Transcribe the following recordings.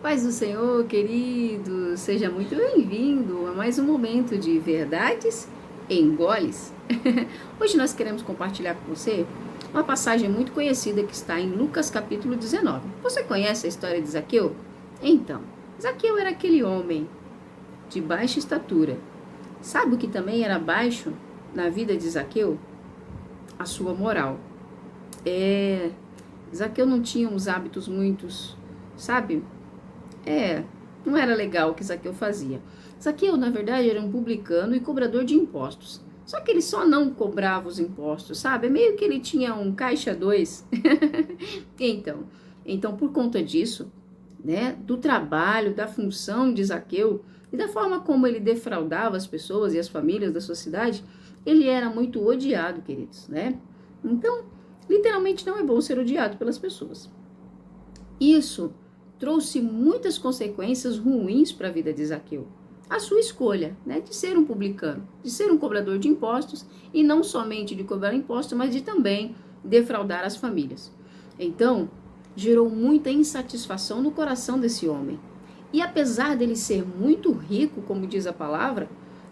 Paz do Senhor, querido, seja muito bem-vindo a mais um momento de verdades em goles. Hoje nós queremos compartilhar com você uma passagem muito conhecida que está em Lucas capítulo 19. Você conhece a história de Zaqueu? Então, Zaqueu era aquele homem de baixa estatura. Sabe o que também era baixo na vida de Zaqueu? A sua moral. Zaqueu não tinha uns hábitos muitos, sabe? Não era legal o que Zaqueu fazia. Zaqueu, na verdade, era um publicano e cobrador de impostos. Só que ele só não cobrava os impostos, sabe? É meio que ele tinha um caixa 2. Então, por conta disso, né, do trabalho, da função de Zaqueu e da forma como ele defraudava as pessoas e as famílias da sua cidade, ele era muito odiado, queridos, né? Então, literalmente não é bom ser odiado pelas pessoas. Isso trouxe muitas consequências ruins para a vida de Zaqueu. A sua escolha, né, de ser um publicano, de ser um cobrador de impostos, e não somente de cobrar impostos, mas de também defraudar as famílias. Então, gerou muita insatisfação no coração desse homem. E apesar dele ser muito rico, como diz a palavra,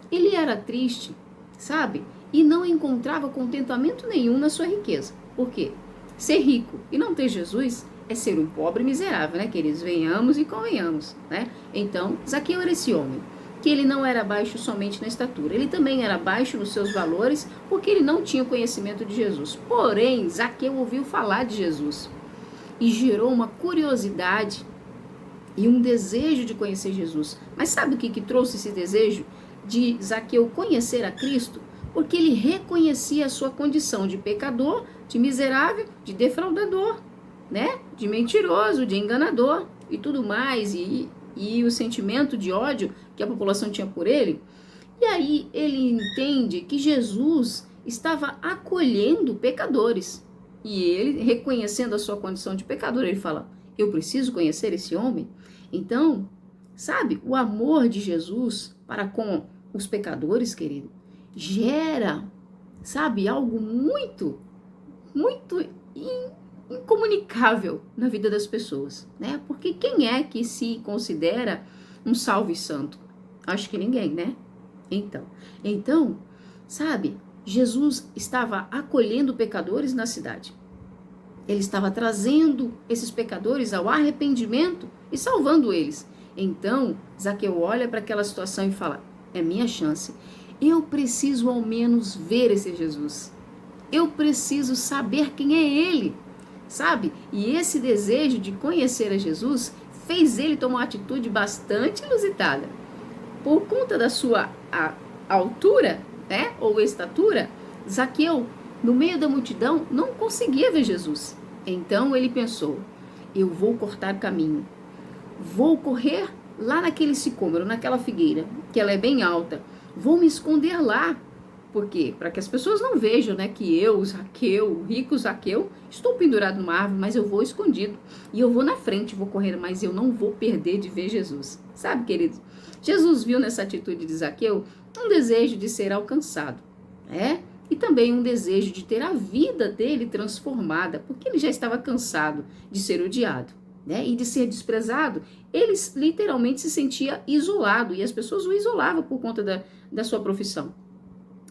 ele era triste, sabe? E não encontrava contentamento nenhum na sua riqueza. Por quê? Ser rico e não ter Jesus é ser um pobre miserável, né, queridos? Venhamos e convenhamos, né? Então, Zaqueu era esse homem, que ele não era baixo somente na estatura, ele também era baixo nos seus valores, porque ele não tinha conhecimento de Jesus. Porém, Zaqueu ouviu falar de Jesus e gerou uma curiosidade e um desejo de conhecer Jesus. Mas sabe o que trouxe esse desejo de Zaqueu conhecer a Cristo? Porque ele reconhecia a sua condição de pecador, de miserável, de defraudador, né? De mentiroso, de enganador e tudo mais, e o sentimento de ódio que a população tinha por ele. E aí ele entende que Jesus estava acolhendo pecadores. E ele, reconhecendo a sua condição de pecador, ele fala: eu preciso conhecer esse homem. Então, sabe, o amor de Jesus para com os pecadores, querido, gera, sabe, algo muito, muito incomunicável na vida das pessoas, né? Porque quem é que se considera um salve santo? Acho que ninguém, né? Então, sabe, Jesus estava acolhendo pecadores na cidade. Ele estava trazendo esses pecadores ao arrependimento e salvando eles. Então, Zaqueu olha para aquela situação e fala: é minha chance. Eu preciso ao menos ver esse Jesus. Eu preciso saber quem é ele, sabe? E esse desejo de conhecer a Jesus fez ele tomar uma atitude bastante inusitada. Por conta da sua altura, né, ou estatura, Zaqueu, no meio da multidão, não conseguia ver Jesus. Então ele pensou: eu vou cortar caminho, vou correr lá naquele sicômoro, naquela figueira, que ela é bem alta, vou me esconder lá. Por quê? Para que as pessoas não vejam, né, que eu, Zaqueu, o rico Zaqueu, estou pendurado numa árvore, mas eu vou escondido. E eu vou na frente, vou correr, mas eu não vou perder de ver Jesus. Sabe, queridos? Jesus viu nessa atitude de Zaqueu um desejo de ser alcançado, e também um desejo de ter a vida dele transformada, porque ele já estava cansado de ser odiado, né, e de ser desprezado. Ele literalmente se sentia isolado, e as pessoas o isolavam por conta da sua profissão.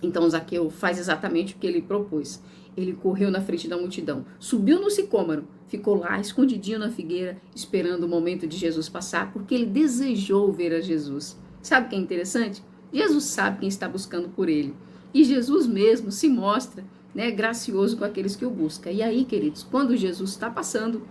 Então Zaqueu faz exatamente o que ele propôs. Ele correu na frente da multidão, subiu no sicômoro, ficou lá escondidinho na figueira, esperando o momento de Jesus passar, porque ele desejou ver a Jesus. Sabe o que é interessante? Jesus sabe quem está buscando por ele. E Jesus mesmo se mostra, né, gracioso com aqueles que o buscam. E aí, queridos, quando Jesus está passando,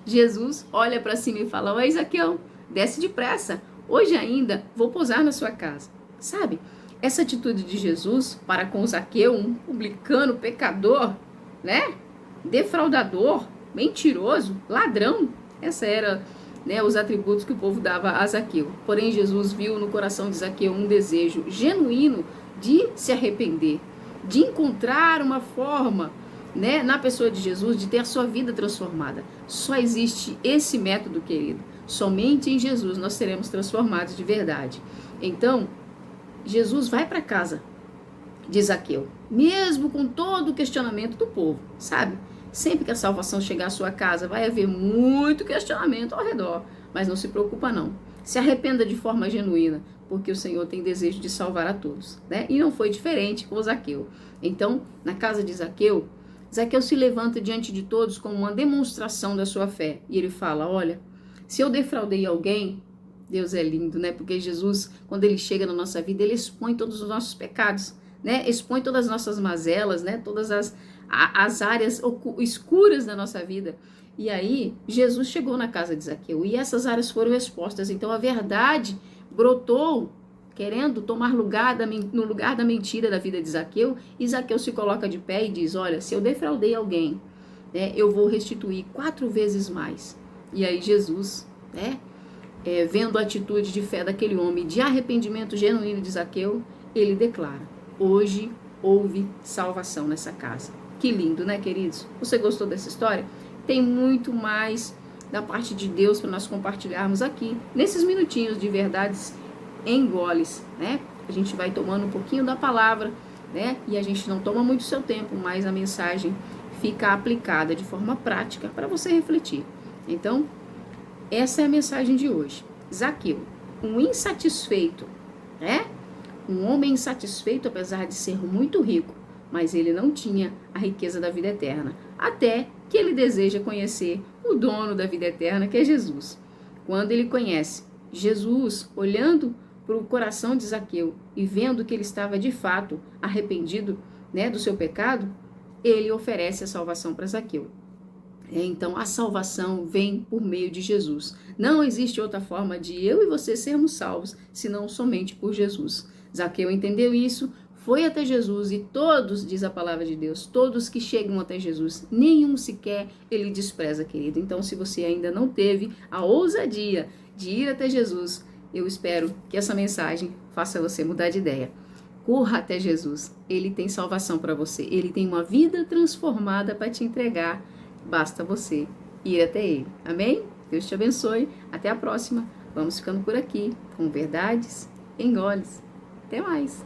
Jesus olha para cima e fala: oi, Zaqueu, desce depressa. Hoje ainda vou pousar na sua casa. Sabe? Essa atitude de Jesus para com Zaqueu, um publicano, pecador, né, defraudador, mentiroso, ladrão, essa era, né, os atributos que o povo dava a Zaqueu. Porém, Jesus viu no coração de Zaqueu um desejo genuíno de se arrepender, de encontrar uma forma, né, na pessoa de Jesus, de ter a sua vida transformada. Só existe esse método, querido. Somente em Jesus nós seremos transformados de verdade. Então, Jesus vai para casa de Zaqueu, mesmo com todo o questionamento do povo, sabe? Sempre que a salvação chegar à sua casa, vai haver muito questionamento ao redor. Mas não se preocupa não. Se arrependa de forma genuína, porque o Senhor tem desejo de salvar a todos, né? E não foi diferente com o Zaqueu. Então, na casa de Zaqueu, Zaqueu se levanta diante de todos como uma demonstração da sua fé. E ele fala, olha, se eu defraudei alguém, Deus é lindo, né? Porque Jesus, quando ele chega na nossa vida, ele expõe todos os nossos pecados, né? Expõe todas as nossas mazelas, né? Todas as áreas escuras da nossa vida. E aí, Jesus chegou na casa de Zaqueu e essas áreas foram expostas. Então, a verdade brotou, querendo tomar no lugar da mentira da vida de Zaqueu. E Zaqueu se coloca de pé e diz, olha, se eu defraudei alguém, né, eu vou restituir 4 vezes mais. E aí Jesus, né, vendo a atitude de fé daquele homem, de arrependimento genuíno de Zaqueu, ele declara, hoje houve salvação nessa casa. Que lindo, né, queridos? Você gostou dessa história? Tem muito mais da parte de Deus para nós compartilharmos aqui, nesses minutinhos de verdades em goles, né? A gente vai tomando um pouquinho da palavra, né? E a gente não toma muito seu tempo, mas a mensagem fica aplicada de forma prática para você refletir. Então, essa é a mensagem de hoje. Zaqueu, um insatisfeito, né? Um homem insatisfeito, apesar de ser muito rico, mas ele não tinha a riqueza da vida eterna, até que ele deseja conhecer o dono da vida eterna, que é Jesus. Quando ele conhece Jesus, olhando para o coração de Zaqueu e vendo que ele estava de fato arrependido, né, do seu pecado, ele oferece a salvação para Zaqueu. Então, a salvação vem por meio de Jesus. Não existe outra forma de eu e você sermos salvos, senão somente por Jesus. Zaqueu entendeu isso, foi até Jesus e todos, diz a palavra de Deus, todos que chegam até Jesus, nenhum sequer ele despreza, querido. Então, se você ainda não teve a ousadia de ir até Jesus, eu espero que essa mensagem faça você mudar de ideia. Corra até Jesus, ele tem salvação para você, ele tem uma vida transformada para te entregar, basta você ir até ele. Amém? Deus te abençoe, até a próxima. Vamos ficando por aqui com verdades em goles. Até mais!